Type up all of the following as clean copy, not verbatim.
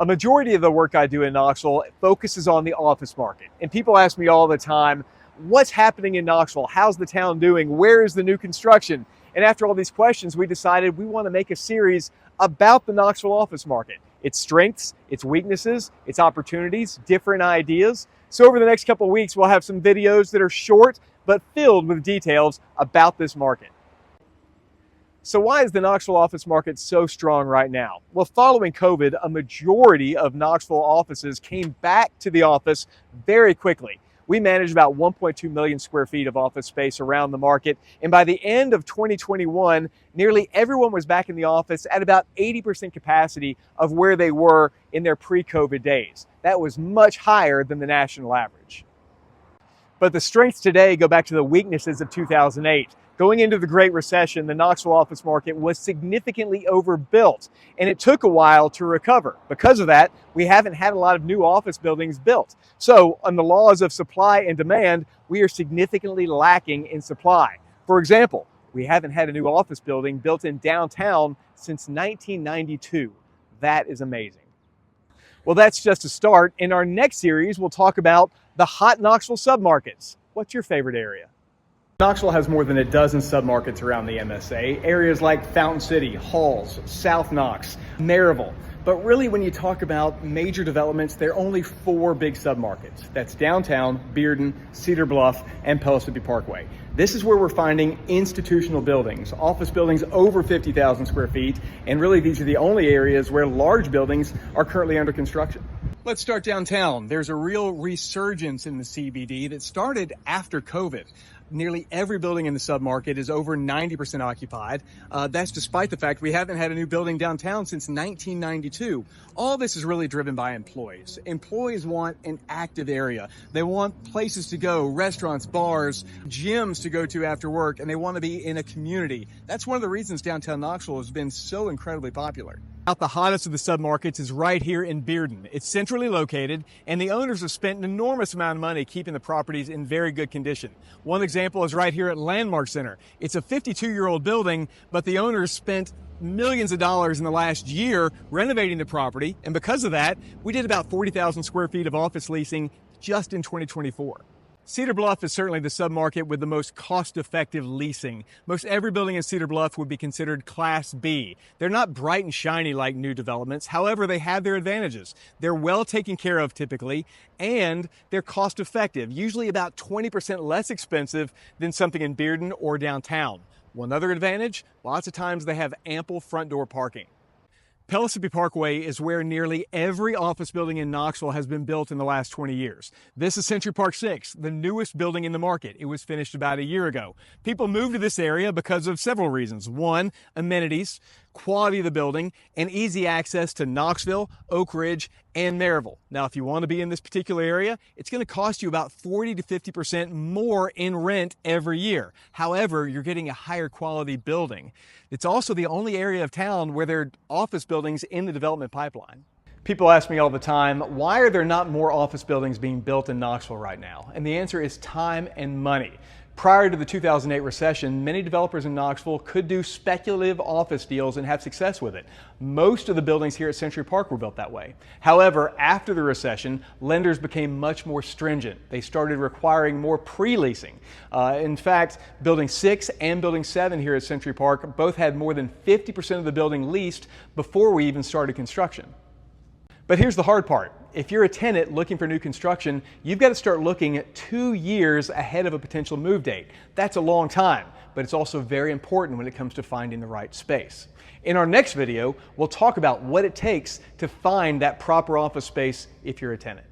A majority of the work I do in Knoxville focuses on the office market. And people ask me all the time, what's happening in Knoxville? How's the town doing? Where is the new construction? And after all these questions, we decided we want to make a series about the Knoxville office market, its strengths, its weaknesses, its opportunities, different ideas. So over the next couple of weeks, we'll have some videos that are short but filled with details about this market. So why is the Knoxville office market so strong right now? Well, following COVID, a majority of Knoxville offices came back to the office very quickly. We managed about 1.2 million square feet of office space around the market. And by the end of 2021, nearly everyone was back in the office at about 80% capacity of where they were in their pre-COVID days. That was much higher than the national average. But the strengths today go back to the weaknesses of 2008. Going into the Great Recession, the Knoxville office market was significantly overbuilt, and it took a while to recover. Because of that, we haven't had a lot of new office buildings built. So, on the laws of supply and demand, we are significantly lacking in supply. For example, we haven't had a new office building built in downtown since 1992. That is amazing. Well, that's just a start. In our next series, we'll talk about the hot Knoxville submarkets. What's your favorite area? Knoxville has more than a dozen submarkets around the MSA, areas like Fountain City, Halls, South Knox, Maryville. But really, when you talk about major developments, there are only 4 big submarkets. That's downtown, Bearden, Cedar Bluff, and Pellissippi Parkway. This is where we're finding institutional buildings, office buildings over 50,000 square feet, and really these are the only areas where large buildings are currently under construction. Let's start downtown. There's a real resurgence in the CBD that started after COVID. Nearly every building in the submarket is over 90% occupied. That's despite the fact we haven't had a new building downtown since 1992. All this is really driven by employees. Employees want an active area. They want places to go, restaurants, bars, gyms to go to after work, and they want to be in a community. That's one of the reasons downtown Knoxville has been so incredibly popular. The hottest of the submarkets is right here in Bearden. It's centrally located, and the owners have spent an enormous amount of money keeping the properties in very good condition. One example is right here at Landmark Center. It's a 52-year-old building, but the owners spent millions of dollars in the last year renovating the property, and because of that, we did about 40,000 square feet of office leasing just in 2024. Cedar Bluff is certainly the submarket with the most cost-effective leasing. Most every building in Cedar Bluff would be considered Class B. They're not bright and shiny like new developments. However, they have their advantages. They're well taken care of typically, and they're cost-effective, usually about 20% less expensive than something in Bearden or downtown. One other advantage, lots of times they have ample front door parking. Pellissippi Parkway is where nearly every office building in Knoxville has been built in the last 20 years. This is Century Park 6, the newest building in the market. It was finished about a year ago. People moved to this area because of several reasons. One, amenities, quality of the building, and easy access to Knoxville, Oak Ridge, and Maryville. Now, if you want to be in this particular area, it's going to cost you about 40 to 50% more in rent every year. However, you're getting a higher quality building. It's also the only area of town where there are office buildings in the development pipeline. People ask me all the time, why are there not more office buildings being built in Knoxville right now? And the answer is time and money. Prior to the 2008 recession, many developers in Knoxville could do speculative office deals and have success with it. Most of the buildings here at Century Park were built that way. However, after the recession, lenders became much more stringent. They started requiring more pre-leasing. In fact, Building 6 and Building 7 here at Century Park both had more than 50% of the building leased before we even started construction. But here's the hard part. If you're a tenant looking for new construction, you've got to start looking at 2 years ahead of a potential move date. That's a long time, but it's also very important when it comes to finding the right space. In our next video, we'll talk about what it takes to find that proper office space if you're a tenant.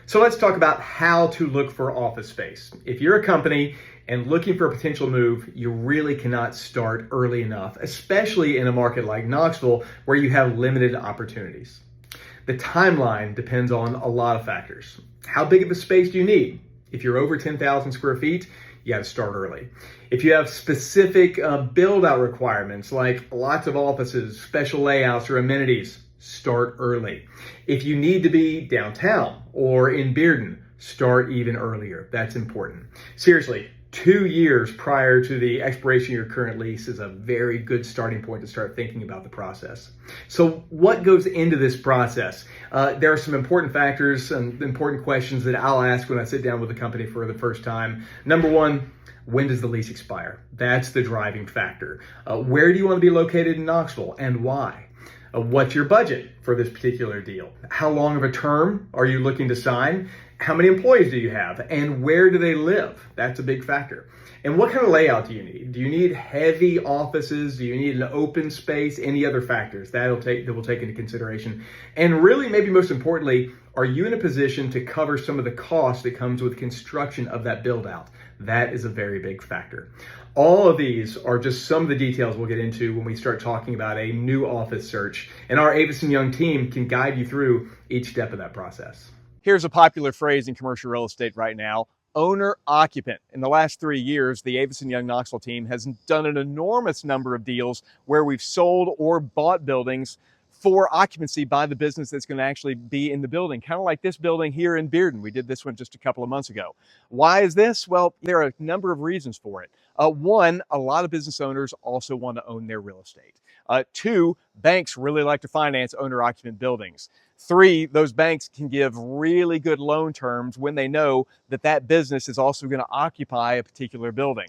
So let's talk about how to look for office space. If you're a company and looking for a potential move, you really cannot start early enough, especially in a market like Knoxville where you have limited opportunities. The timeline depends on a lot of factors. How big of a space do you need? If you're over 10,000 square feet, you got to start early. If you have specific build-out requirements like lots of offices, special layouts, or amenities, start early. If you need to be downtown or in Bearden, start even earlier. That's important. Seriously, 2 years prior to the expiration of your current lease is a very good starting point to start thinking about the process. So what goes into this process? There are some important factors and important questions that I'll ask when I sit down with a company for the first time. Number one, when does the lease expire? That's the driving factor. Where do you want to be located in Knoxville and why? What's your budget for this particular deal? How long of a term are you looking to sign? How many employees do you have? And where do they live? That's a big factor. And what kind of layout do you need? Do you need heavy offices? Do you need an open space? Any other factors that we'll take into consideration? And really, maybe most importantly, are you in a position to cover some of the cost that comes with construction of that build out? That is a very big factor. All of these are just some of the details we'll get into when we start talking about a new office search. And our Avison Young team can guide you through each step of that process. Here's a popular phrase in commercial real estate right now: owner-occupant. In the last 3 years, the Avison Young Knoxville team has done an enormous number of deals where we've sold or bought buildings for occupancy by the business that's going to actually be in the building, kind of like this building here in Bearden. We did this one just a couple of months ago. Why is this? Well, there are a number of reasons for it. One, a lot of business owners also want to own their real estate. Two, banks really like to finance owner-occupant buildings. Three, those banks can give really good loan terms when they know that that business is also going to occupy a particular building.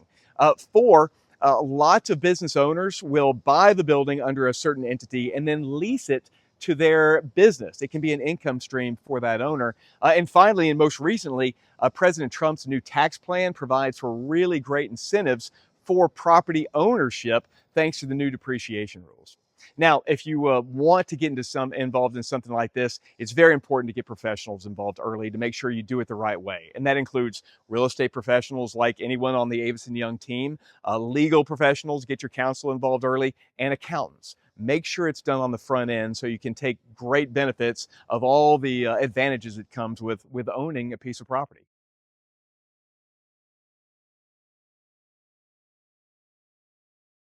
Four, lots of business owners will buy the building under a certain entity and then lease it to their business. It can be an income stream for that owner. And finally, and most recently, President Trump's new tax plan provides for really great incentives for property ownership thanks to the new depreciation rules. Now, if you want to get involved in something like this, it's very important to get professionals involved early to make sure you do it the right way. And that includes real estate professionals like anyone on the Avison Young team, legal professionals, get your counsel involved early, and accountants. Make sure it's done on the front end so you can take great benefits of all the advantages that comes with owning a piece of property.